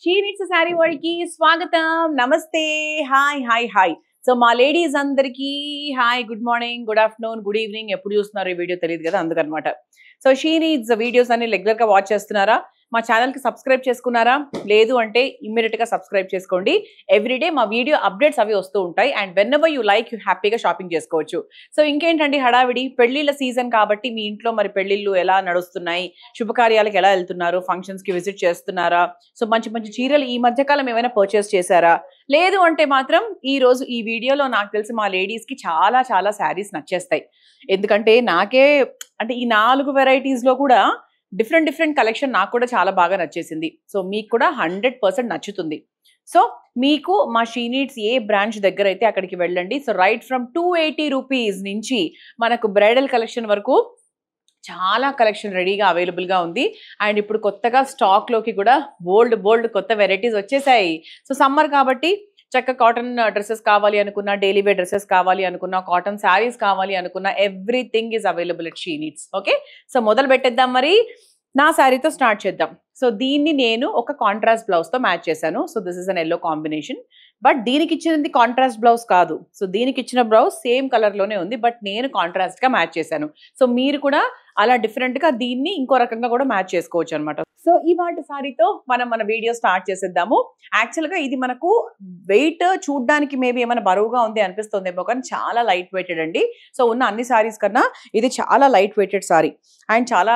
She Needs a Saree World ki Swagatam, Namaste, hi. So మా ladies అందరికీ hi, good morning, good afternoon, good evening. ఎప్పుడు చూస్తున్నారు ఈ video తెలియదు కదా, అందుకనమాట. సో షీ నీడ్స్ వీడియోస్ అన్ని రెగ్యులర్ గా వాచ్ చేస్తున్నారా? మా ఛానల్ కి సబ్స్క్రైబ్ చేసుకున్నారా? లేదు అంటే ఇమ్మీడియట్ గా సబ్స్క్రైబ్ చేసుకోండి. ఎవ్రీడే మా వీడియో అప్డేట్స్ అవి వస్తూ ఉంటాయి. And when ever you like you హ్యాపీగా షాపింగ్ చేసుకోవచ్చు. సో ఇంకేంటండి హడావిడి, పెళ్లిళ్ళ సీజన్ కాబట్టి మీ ఇంట్లో మరి పెళ్లిళ్ళు ఎలా నడుస్తున్నాయి, శుభకార్యాలకు ఎలా వెళ్తున్నారు, ఫంక్షన్స్ కి విజిట్ చేస్తున్నారా? సో మంచి మంచి చీరలు ఈ మధ్యకాలం ఏమైనా పర్చేస్ చేశారా? లేదు అంటే మాత్రం ఈ రోజు ఈ వీడియోలో నాకు తెలిసి మా లేడీస్ కి చాలా చాలా శారీస్ నచ్చేస్తాయి. ఎందుకంటే నాకే అంటే ఈ 4 వెరైటీస్ లో కూడా డిఫరెంట్ కలెక్షన్ నాకు కూడా చాలా బాగా నచ్చేసింది. సో మీకు కూడా 100% నచ్చుతుంది. సో మీకు మా షీ నీడ్స్ ఏ బ్రాంచ్ దగ్గర అయితే అక్కడికి వెళ్ళండి. సో రైట్ ఫ్రమ్ 280 రూపీస్ నుంచి మనకు బ్రైడల్ కలెక్షన్ వరకు చాలా కలెక్షన్ రెడీగా అవైలబుల్ గా ఉంది. అండ్ ఇప్పుడు కొత్తగా స్టాక్ లోకి కూడా బోల్డ్ కొత్త వెరైటీస్ వచ్చేసాయి. సో సమ్మర్ కాబట్టి చక్క కాటన్ డ్రెస్సెస్ కావాలి అనుకున్నా, డైలీ వేర్ డ్రెస్సెస్ కావాలి అనుకున్నా, కాటన్ శారీస్ కావాలి అనుకున్నా, everything is available at she needs. Okay, so మొదలు పెట్టేద్దాం. మరి నా శారీతో స్టార్ట్ చేద్దాం. సో దీన్ని నేను ఒక కాంట్రాస్ట్ బ్లౌజ్ తో మ్యాచ్ చేశాను. So this is an yellow combination. But దీనికి ఇచ్చినది కాంట్రాస్ట్ బ్లౌజ్ కాదు. సో దీనికి ఇచ్చిన బ్లౌజ్ సేమ్ కలర్ లోనే ఉంది, బట్ నేను కాంట్రాస్ట్ గా మ్యాచ్ చేశాను. సో మీరు కూడా అలా డిఫరెంట్ గా దీన్ని ఇంకో రకంగా కూడా మ్యాచ్ చేసుకోవచ్చు అనమాట. సో ఈ వాటి సారీతో మనం మన వీడియో స్టార్ట్ చేసేద్దాము. యాక్చువల్ గా ఇది మనకు వెయిట్ చూడడానికి మేబీ ఏమైనా బరువుగా ఉంది అనిపిస్తుందేమో, కానీ చాలా లైట్ వెయిటెడ్ అండి. సో ఉన్న అన్ని సారీస్ కన్నా ఇది చాలా లైట్ వెయిటెడ్ సారీ. అండ్ చాలా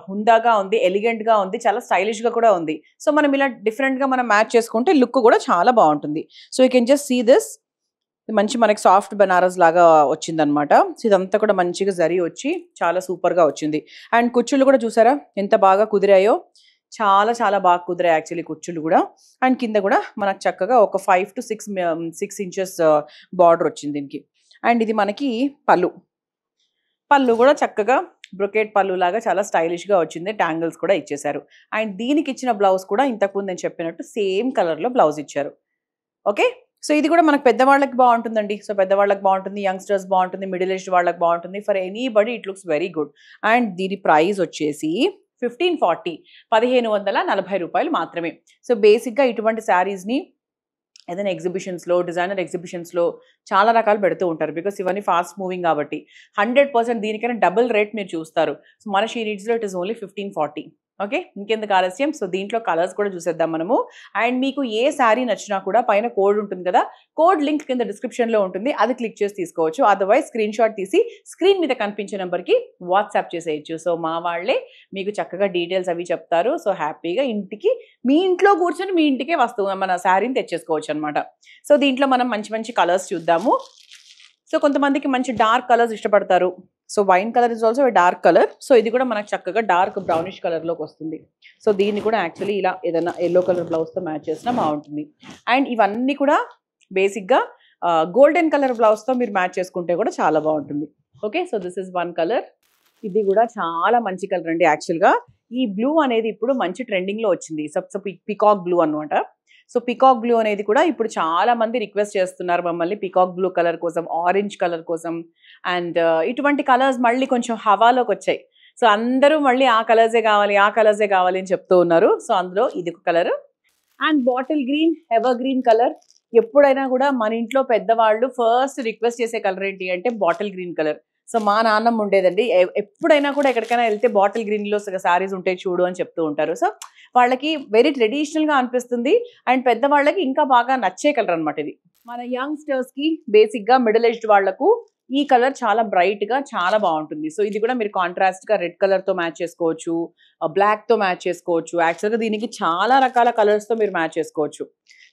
హుందాగా ఉంది, ఎలిగెంట్ గా ఉంది, చాలా స్టైలిష్ గా కూడా ఉంది. సో మనం ఇలా డిఫరెంట్ గా మనం మ్యాచ్ చేసుకుంటే లుక్ కూడా చాలా బాగుంటుంది. So you can just see this. మంచి మనకి సాఫ్ట్ బనారస్ లాగా వచ్చింది అనమాట. సో ఇదంతా కూడా మంచిగా జరీ వచ్చి చాలా సూపర్ గా వచ్చింది. అండ్ కుచ్చుళ్ళు కూడా చూసారా ఎంత బాగా కుదిరాయో, చాలా బాగా కుదిరాయి యాక్చువల్లీ కుచ్చుళ్ళు కూడా. అండ్ కింద కూడా మనకు చక్కగా ఒక 5 to 6 ఇంచెస్ బార్డర్ వచ్చింది దీనికి. అండ్ ఇది మనకి పళ్ళు కూడా చక్కగా బ్రొకేట్ పళ్ళు లాగా చాలా స్టైలిష్ గా వచ్చింది. ట్యాంగిల్స్ కూడా ఇచ్చేసారు. అండ్ దీనికి ఇచ్చిన బ్లౌజ్ కూడా ఇంతకుముందు నేను చెప్పినట్టు సేమ్ కలర్ లో బ్లౌజ్ ఇచ్చారు. ఓకే, సో ఇది కూడా మనకు పెద్దవాళ్ళకి బాగుంటుందండి. సో పెద్దవాళ్ళకి బాగుంటుంది, యంగ్స్టర్స్ బాగుంటుంది, మిడిల్ ఏజ్డ్ వాళ్ళకి బాగుంటుంది. For anybody it looks very good. And దీని ప్రైస్ వచ్చేసి 1540, 1540 రూపాయలు మాత్రమే. సో బేసిక్గా ఇటువంటి శారీస్ని ఏదైనా ఎగ్జిబిషన్స్లో, డిజైనర్ ఎగ్జిబిషన్స్లో చాలా రకాలు పెడుతూ ఉంటారు. బికాస్ ఇవన్నీ ఫాస్ట్ మూవింగ్ కాబట్టి 100% దీనికైనా డబుల్ రేట్ మీరు చూస్తారు. సో మన షీ నీడ్స్లో ఇట్ ఈస్ ఓన్లీ 1540. ఓకే, ఇంకెందుకు ఆలస్యం. సో దీంట్లో కలర్స్ కూడా చూసేద్దాం మనము. అండ్ మీకు ఏ శారీ నచ్చినా కూడా పైన కోడ్ ఉంటుంది కదా, కోడ్ లింక్ కింద డిస్క్రిప్షన్లో ఉంటుంది, అది క్లిక్ చేసి తీసుకోవచ్చు. అదర్వైజ్ స్క్రీన్ షాట్ తీసి స్క్రీన్ మీద కనిపించే నెంబర్కి వాట్సాప్ చేసేయచ్చు. సో మా వాళ్ళే మీకు చక్కగా డీటెయిల్స్ అవి చెప్తారు. సో హ్యాపీగా ఇంటికి మీ ఇంట్లో కూర్చొని మీ ఇంటికే మన శారీని తెచ్చేసుకోవచ్చు అనమాట. సో దీంట్లో మనం మంచి కలర్స్ చూద్దాము. సో కొంతమందికి మంచి డార్క్ కలర్స్ ఇష్టపడతారు. So wine colour is also dark colour. So ఇది కూడా మనకు చక్కగా డార్క్ బ్రౌనిష్ కలర్లోకి వస్తుంది. సో దీన్ని కూడా యాక్చువల్లీ ఇలా ఏదైనా ఎల్లో కలర్ బ్లౌజ్తో మ్యాచ్ చేసినా బాగుంటుంది. అండ్ ఇవన్నీ కూడా బేసిక్గా గోల్డెన్ కలర్ బ్లౌజ్తో మీరు మ్యాచ్ చేసుకుంటే కూడా చాలా బాగుంటుంది. Okay, so this is one colour. ఇది కూడా చాలా మంచి కలర్ అండి. యాక్చువల్గా ఈ బ్లూ అనేది ఇప్పుడు మంచి ట్రెండింగ్లో వచ్చింది. సో పికాక్ బ్లూ అనమాట. సో పికాక్ బ్లూ అనేది కూడా ఇప్పుడు చాలా మంది రిక్వెస్ట్ చేస్తున్నారు మమ్మల్ని పికాక్ బ్లూ కలర్ కోసం, ఆరెంజ్ కలర్ కోసం. అండ్ ఇటువంటి కలర్స్ మళ్ళీ కొంచెం హవాలోకి వచ్చాయి. సో అందరూ మళ్ళీ ఆ కలర్సే కావాలి అని చెప్తూ ఉన్నారు. సో అందులో ఇది ఒక colour. And bottle green, ever green colour. ఎప్పుడైనా కూడా మన ఇంట్లో పెద్దవాళ్ళు ఫస్ట్ రిక్వెస్ట్ చేసే కలర్ ఏంటి అంటే బాటిల్ గ్రీన్ కలర్. సో మా నాన్నమ్మ ఉండేదండి, ఎప్పుడైనా కూడా ఎక్కడికైనా వెళ్తే బాటిల్ గ్రీన్లో శారీస్ ఉంటాయి చూడు అని చెప్తూ ఉంటారు. సో వాళ్ళకి వెరీ ట్రెడిషనల్గా అనిపిస్తుంది. అండ్ పెద్దవాళ్ళకి ఇంకా బాగా నచ్చే కలర్ అనమాట ఇది. మన యంగ్స్టర్స్కి బేసిక్గా మిడిల్ ఏజ్డ్ వాళ్లకు ఈ కలర్ చాలా బ్రైట్గా చాలా బాగుంటుంది. సో ఇది కూడా మీరు కాంట్రాస్ట్గా రెడ్ కలర్తో మ్యాచ్ చేసుకోవచ్చు, బ్లాక్తో మ్యాచ్ చేసుకోవచ్చు. యాక్చువల్గా దీనికి చాలా రకాల కలర్స్తో మీరు మ్యాచ్ చేసుకోవచ్చు.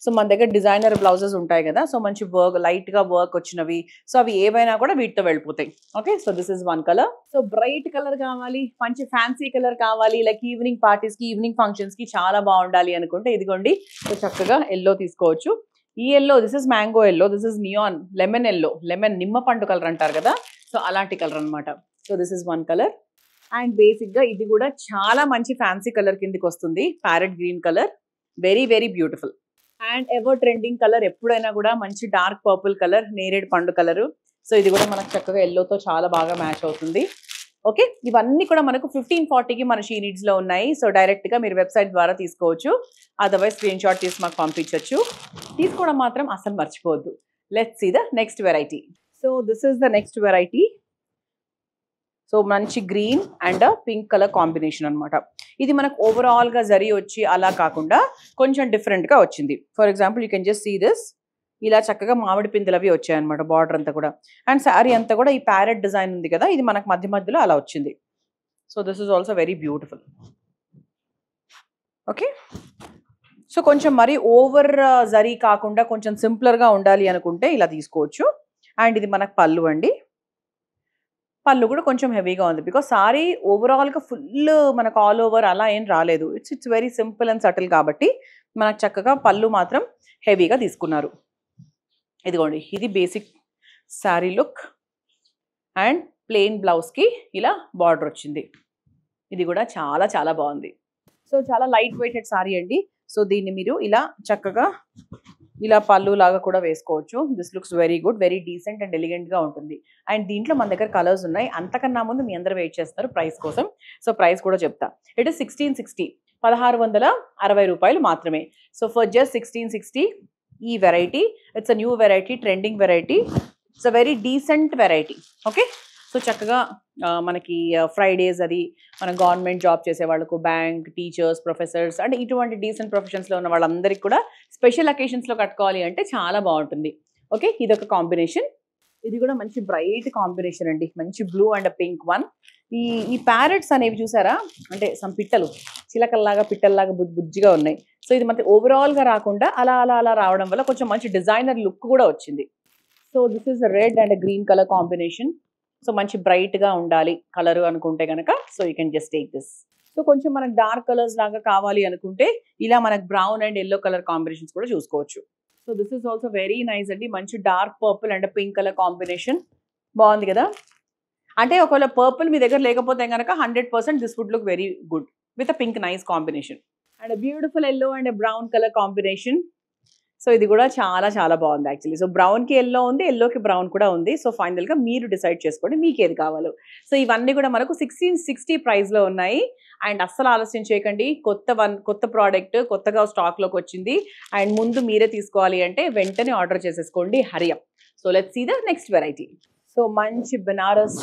సో మన దగ్గర డిజైనర్ బ్లౌజెస్ ఉంటాయి కదా, సో మంచి వర్క్, లైట్గా వర్క్ వచ్చినవి. సో అవి ఏవైనా కూడా వీటితో వెళ్ళిపోతాయి. Okay, so this is one colour. So bright colour కావాలి, మంచి ఫ్యాన్సీ కలర్ కావాలి, లైక్ ఈవినింగ్ పార్టీస్కి, ఈవినింగ్ ఫంక్షన్స్కి చాలా బాగుండాలి అనుకుంటే ఇదిగోండి. సో చక్కగా ఎల్లో తీసుకోవచ్చు. ఈ yellow, this is mango yellow, this is neon lemon yellow, lemon నిమ్మ పండు కలర్ అంటారు కదా, సో అలాంటి కలర్ అనమాట. So this is one colour. And బేసిక్గా ఇది కూడా చాలా మంచి ఫ్యాన్సీ కలర్ కిందికి వస్తుంది. Parrot green colour, very beautiful. And ever trending colour ఎప్పుడైనా కూడా మంచి డార్క్ పర్పుల్ కలర్, నేరేడు పండు కలరు. సో ఇది కూడా మనకు చక్కగా ఎల్లోతో చాలా బాగా మ్యాచ్ అవుతుంది. ఓకే, ఇవన్నీ కూడా మనకు 1540కి మన షీ నీడ్స్ లో ఉన్నాయి. సో డైరెక్ట్ గా మీరు వెబ్సైట్ ద్వారా తీసుకోవచ్చు, అదర్వైజ్ స్క్రీన్ షాట్ తీసి మాకు పంపించవచ్చు. తీసుకోవడం మాత్రం అసలు మర్చిపోవద్దు. Let's see the next variety. So this is the next variety. So మంచి green and pink colour combination అనమాట. ఇది మనకు ఓవరాల్ గా జరీ వచ్చి అలా కాకుండా కొంచెం డిఫరెంట్ గా వచ్చింది. For example you can just see this. ఇలా చక్కగా మామిడి పిందెలు అవి వచ్చాయన్నమాట బార్డర్ అంతా కూడా. అండ్ శారీ అంతా కూడా ఈ ప్యారెట్ డిజైన్ ఉంది కదా, ఇది మనకు మధ్య మధ్యలో అలా వచ్చింది. So this is also very beautiful. Okay, so కొంచెం మరి ఓవర్ జరీ కాకుండా కొంచెం సింపులర్ గా ఉండాలి అనుకుంటే ఇలా తీసుకోవచ్చు. అండ్ ఇది మనకు పళ్ళు అండి. పళ్ళు కూడా కొంచెం హెవీగా ఉంది, బికాస్ సారీ ఓవరాల్గా ఫుల్ మనకు ఆల్ ఓవర్ అలా ఏం రాలేదు. It's very simple and subtle కాబట్టి మనకు చక్కగా పళ్ళు మాత్రం హెవీగా తీసుకున్నారు. ఇదిగోండి, ఇది basic sari look. And plain బ్లౌజ్కి ఇలా బార్డర్ వచ్చింది. ఇది కూడా చాలా చాలా బాగుంది. సో చాలా లైట్ వెయిటెడ్ శారీ అండి. సో దీన్ని మీరు ఇలా చక్కగా ఇలా పళ్ళు లాగా కూడా వేసుకోవచ్చు. This looks very good, very decent and elegant గా ఉంటుంది. అండ్ దీంట్లో మన దగ్గర కలర్స్ ఉన్నాయి. అంతకన్నా ముందు మీ అందరూ వెయిట్ చేస్తారు ప్రైస్ కోసం. సో ప్రైస్ కూడా చెప్తా. ఇట్ ఇస్ 1660, 1660 రూపాయలు మాత్రమే. సో ఫర్ జస్ట్ 1660 ఈ variety, it's a new variety, trending variety. It's a very decent variety. Okay, so చక్కగా మనకి ఫ్రైడేస్ అది మన గవర్నమెంట్ జాబ్ చేసే వాళ్ళకు, బ్యాంక్, టీచర్స్, ప్రొఫెసర్స్ అంటే ఇటువంటి డీసెంట్ ప్రొఫెషన్స్లో ఉన్న వాళ్ళందరికీ కూడా స్పెషల్ అకేషన్స్లో కట్టుకోవాలి అంటే చాలా బాగుంటుంది. ఓకే, ఇదొక కాంబినేషన్. ఇది కూడా మంచి బ్రైట్ కాంబినేషన్ అండి, మంచి బ్లూ అండ్ పింక్ వన్. ఈ ప్యారెట్స్ అనేవి చూసారా, అంటే సమ్ పిట్టలు, చిలకల్లాగా పిట్టల్లాగా బుజ్జిగా ఉన్నాయి. సో ఇది మనకి ఓవరాల్గా రాకుండా అలా అలా అలా రావడం వల్ల కొంచెం మంచి డిజైనర్ లుక్ కూడా వచ్చింది. So this is red and green colour combination. So మంచి బ్రైట్గా ఉండాలి కలర్ అనుకుంటే కనుక so you can just take this. So కొంచెం మనకు డార్క్ కలర్స్ లాగా కావాలి అనుకుంటే ఇలా మనకు brown and yellow colour combinations కూడా చూసుకోవచ్చు. So this is also very nice అండి, మంచి dark purple and pink colour combination. బాగుంది కదా. అంటే ఒకవేళ పర్పుల్ మీ దగ్గర లేకపోతే కనుక 100% this would look very good with a pink nice combination. And beautiful yellow and brown colour combination. So ఇది కూడా చాలా చాలా బాగుంది యాక్చువల్లీ. సో బ్రౌన్కి ఎల్లో ఉంది, ఎల్లోకి బ్రౌన్ కూడా ఉంది. సో ఫైనల్గా మీరు డిసైడ్ చేసుకోండి మీకు ఏది కావాలో. సో ఇవన్నీ కూడా మనకు 1660 ప్రైస్లో ఉన్నాయి. అండ్ అస్సలు ఆలస్యం చేయకండి, కొత్త ప్రోడక్ట్ కొత్తగా స్టాక్లోకి వచ్చింది. అండ్ ముందు మీరే తీసుకోవాలి అంటే వెంటనే ఆర్డర్ చేసేసుకోండి, hurry up. So let's see the next variety. So మంచి బెనారస్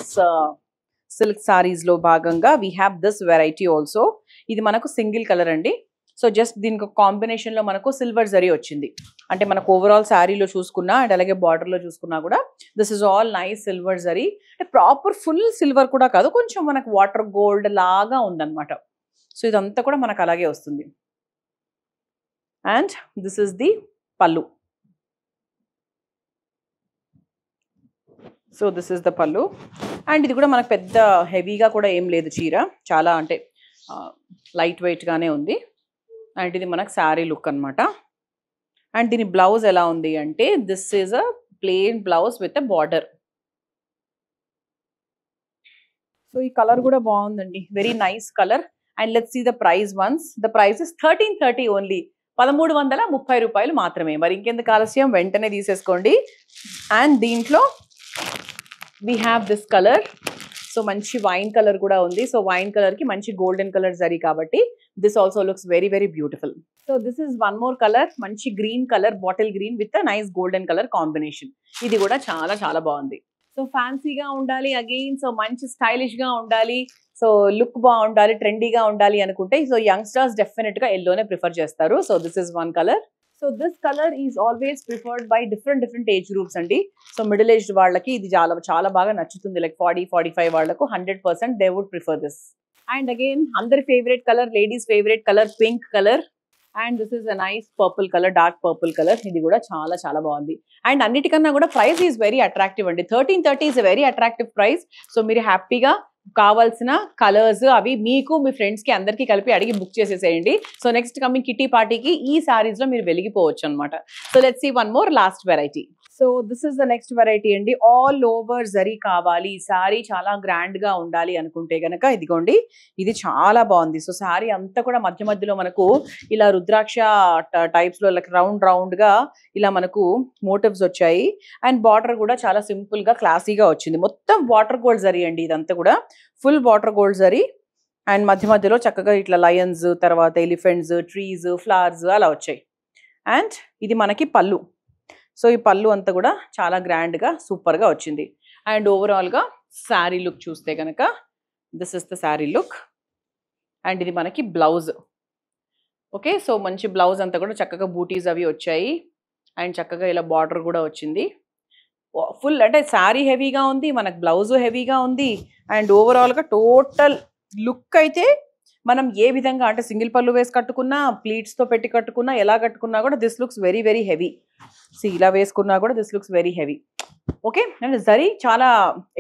సిల్క్ సారీస్లో భాగంగా we have this variety also. ఇది మనకు సింగిల్ కలర్ అండి. సో జస్ట్ దీనికి కాంబినేషన్లో మనకు సిల్వర్ జరీ వచ్చింది. అంటే మనకు ఓవరాల్ శారీలో చూసుకున్నా అండ్ అలాగే బార్డర్లో చూసుకున్నా కూడా this is all nice silver zari. అంటే ప్రాపర్ ఫుల్ సిల్వర్ కూడా కాదు, కొంచెం మనకు వాటర్ గోల్డ్ లాగా ఉందన్నమాట. సో ఇదంతా కూడా మనకు అలాగే వస్తుంది. అండ్ దిస్ ఇస్ ది పళ్ళు. సో దిస్ ఇస్ ద పళ్ళు. అండ్ ఇది కూడా మనకు పెద్ద హెవీగా కూడా ఏం లేదు చీర, చాలా అంటే లైట్ వెయిట్గానే ఉంది. అండ్ ఇది మనకు శారీ లుక్ అనమాట. అండ్ దీని బ్లౌజ్ ఎలా ఉంది అంటే this is a plain blouse with a border. So ఈ కలర్ కూడా బాగుందండి, very nice colour. And let's see the price ones. The price is 1330 only, 1330 రూపాయలు మాత్రమే. మరి ఇంకెందుకు ఆలస్యం, వెంటనే తీసేసుకోండి. అండ్ దీంట్లో we have this colour. So మంచి వైన్ కలర్ కూడా ఉంది. సో వైన్ కలర్కి మంచి గోల్డెన్ కలర్ జరీ కాబట్టి this also looks very very beautiful. So this is one more colour, మంచి green colour, bottle green with nice golden colour combination. ఇది కూడా చాలా చాలా బాగుంది. సో ఫ్యాన్సీగా ఉండాలి అగైన్, సో మంచి స్టైలిష్గా ఉండాలి, సో లుక్ బాగుండాలి, ట్రెండీగా ఉండాలి అనుకుంటే సో యంగ్స్టర్స్ డెఫినెట్గా ఎల్లోనే ప్రిఫర్ చేస్తారు. So this is one colour. So this colour is always preferred by different age groups అండి. సో మిడిల్ ఏజ్డ్ వాళ్ళకి ఇది చాలా చాలా బాగా నచ్చుతుంది. లైక్ 40-45 వాళ్ళకు 100% they would prefer this. And again అందరి favourite colour, ladies favourite colour, pink colour. And this is a nice purple colour, dark purple colour. ఇది కూడా చాలా చాలా బాగుంది. అండ్ అన్నిటికన్నా కూడా ప్రైస్ ఈజ్ వెరీ అట్రాక్టివ్ అండి. 1330 is a very attractive price. So మీరు హ్యాపీగా కావాల్సిన కలర్స్ అవి మీకు మీ ఫ్రెండ్స్కి అందరికీ కలిపి అడిగి బుక్ చేసేసేయండి. సో నెక్స్ట్ కమింగ్ కిటీ పార్టీకి ఈ సారీస్లో మీరు వెలిగిపోవచ్చు అనమాట. So let's see one more last variety. So this is the next variety అండి. ఆల్ ఓవర్ జరీ కావాలి, శారీ చాలా గ్రాండ్గా ఉండాలి అనుకుంటే కనుక ఇదిగోండి, ఇది చాలా బాగుంది. సో శారీ అంతా కూడా మధ్య మధ్యలో మనకు ఇలా రుద్రాక్ష టైప్స్లో లైక్ రౌండ్గా ఇలా మనకు మోటివ్స్ వచ్చాయి. అండ్ బార్డర్ కూడా చాలా సింపుల్గా క్లాసీగా వచ్చింది. మొత్తం వాటర్ గోల్డ్ జరీ అండి ఇదంతా కూడా. Full water gold zari and మధ్య మధ్యలో చక్కగా ఇట్లా లయన్స్, తర్వాత ఎలిఫెంట్స్, ట్రీస్, ఫ్లవర్స్ అలా వచ్చాయి. అండ్ ఇది మనకి పళ్ళు. సో ఈ పళ్ళు అంతా కూడా చాలా గ్రాండ్గా సూపర్గా వచ్చింది. అండ్ ఓవరాల్గా శారీ లుక్ చూస్తే కనుక this is the sari look. And ఇది మనకి బ్లౌజ్. ఓకే, సో మంచి బ్లౌజ్ అంతా కూడా చక్కగా బూటీస్ అవి వచ్చాయి. అండ్ చక్కగా ఇలా బార్డర్ కూడా వచ్చింది. ఫుల్ అంటే శారీ హెవీగా ఉంది, మనకు బ్లౌజ్ హెవీగా ఉంది. అండ్ ఓవరాల్గా టోటల్ లుక్ అయితే మనం ఏ విధంగా అంటే సింగిల్ పళ్ళు వేసి కట్టుకున్నా, ప్లీట్స్తో పెట్టి కట్టుకున్నా, ఎలా కట్టుకున్నా కూడా this looks very very heavy. So ఇలా వేసుకున్నా కూడా this looks very heavy. Okay, and zari చాలా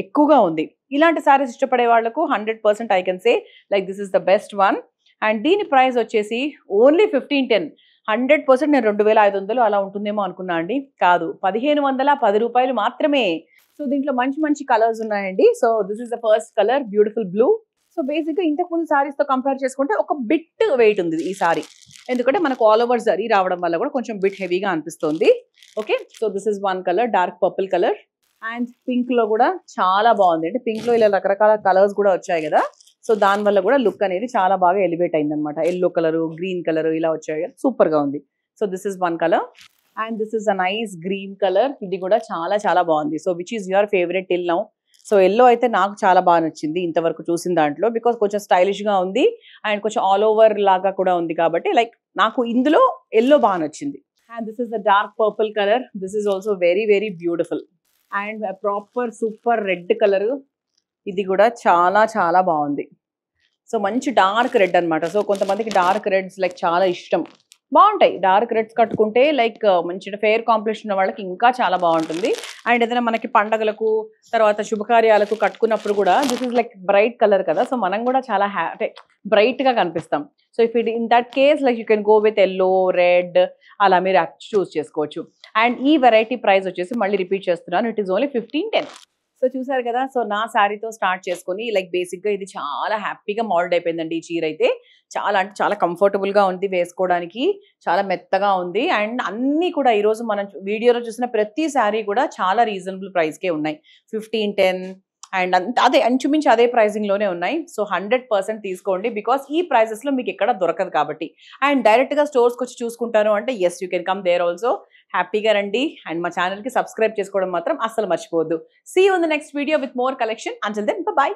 ఎక్కువగా ఉంది. ఇలాంటి శారీస్ ఇష్టపడే వాళ్ళకు 100% I can say like this is the best one. And దీని ప్రైస్ వచ్చేసి ఓన్లీ 1510. 100% నేను 2500 అలా ఉంటుందేమో అనుకున్నా అండి. కాదు, 1510 రూపాయలు మాత్రమే. సో దీంట్లో మంచి మంచి కలర్స్ ఉన్నాయండి. So this is the first colour, beautiful blue. So బేసిక్గా ఇంతకుముందు శారీస్తో కంపేర్ చేసుకుంటే ఒక బిట్ వెయిట్ ఉంది ఈ సారీ, ఎందుకంటే మనకు ఆల్ ఓవర్ జరీ రావడం వల్ల కూడా కొంచెం బిట్ హెవీగా అనిపిస్తుంది. Okay, so this is one colour, dark purple colour. And పింక్లో కూడా చాలా బాగుంది. అంటే పింక్లో ఇలా రకరకాల కలర్స్ కూడా వచ్చాయి కదా, సో దానివల్ల కూడా లుక్ అనేది చాలా బాగా ఎలివేట్ అయింది అనమాట. ఎల్లో కలరు, గ్రీన్ కలర్ ఇలా వచ్చాయి కదా, సూపర్గా ఉంది. So this is one colour. And this is a nice green colour. ఇది కూడా చాలా చాలా బాగుంది. So which is your favourite till now? So yellow అయితే నాకు చాలా బాగా నచ్చింది ఇంతవరకు చూసిన దాంట్లో, బికాస్ కొంచెం స్టైలిష్గా ఉంది అండ్ కొంచెం ఆల్ ఓవర్ లాగా కూడా ఉంది కాబట్టి లైక్ నాకు ఇందులో ఎల్లో బాగా నచ్చింది. And this is the dark purple colour. This is also very very beautiful. And proper super red colour. ఇది కూడా చాలా చాలా బాగుంది. సో మంచి డార్క్ రెడ్ అనమాట. సో కొంతమందికి డార్క్ రెడ్స్ లైక్ చాలా ఇష్టం, బాగుంటాయి. డార్క్ రెడ్స్ కట్టుకుంటే లైక్ మంచి ఫెయిర్ కాంప్లెక్షన్ ఉన్న వాళ్ళకి ఇంకా చాలా బాగుంటుంది. అండ్ ఏదైనా మనకి పండగలకు తర్వాత శుభకార్యాలకు కట్టుకున్నప్పుడు కూడా this is like bright colour కదా, సో మనం కూడా చాలా అంటే బ్రైట్గా కనిపిస్తాం. So if it in that case like you can go with yellow, red అలా మీరు చూస్ చేసుకోవచ్చు. అండ్ ఈ వెరైటీ ప్రైస్ వచ్చేసి మళ్ళీ రిపీట్ చేస్తున్నాను, ఇట్ ఈస్ ఓన్లీ 1510. సో చూసారు కదా, సో నా శారీతో స్టార్ట్ చేసుకొని లైక్ బేసిక్గా ఇది చాలా హ్యాపీగా మోల్డ్ అయిపోయిందండి. ఈ చీర అయితే చాలా అంటే చాలా కంఫర్టబుల్గా ఉంది వేసుకోవడానికి, చాలా మెత్తగా ఉంది. అండ్ అన్నీ కూడా ఈరోజు మనం వీడియోలో చూసిన ప్రతి శారీ కూడా చాలా రీజనబుల్ ప్రైస్కే ఉన్నాయి. 1510 అండ్ అదే ఇంచుమించు అదే ప్రైజింగ్లోనే ఉన్నాయి. సో 100% తీసుకోండి, బికాస్ ఈ ప్రైజెస్లో మీకు ఎక్కడ దొరకదు కాబట్టి. అండ్ డైరెక్ట్గా స్టోర్స్కి వచ్చి చూసుకుంటారు అంటే yes you can come there also. హ్యాపీగా రండి అండ్ మా ఛానల్కి సబ్స్క్రైబ్ చేసుకోవడం మాత్రం అస్సలు మర్చిపోవద్దు. See you in the next video with more collection. Until then by.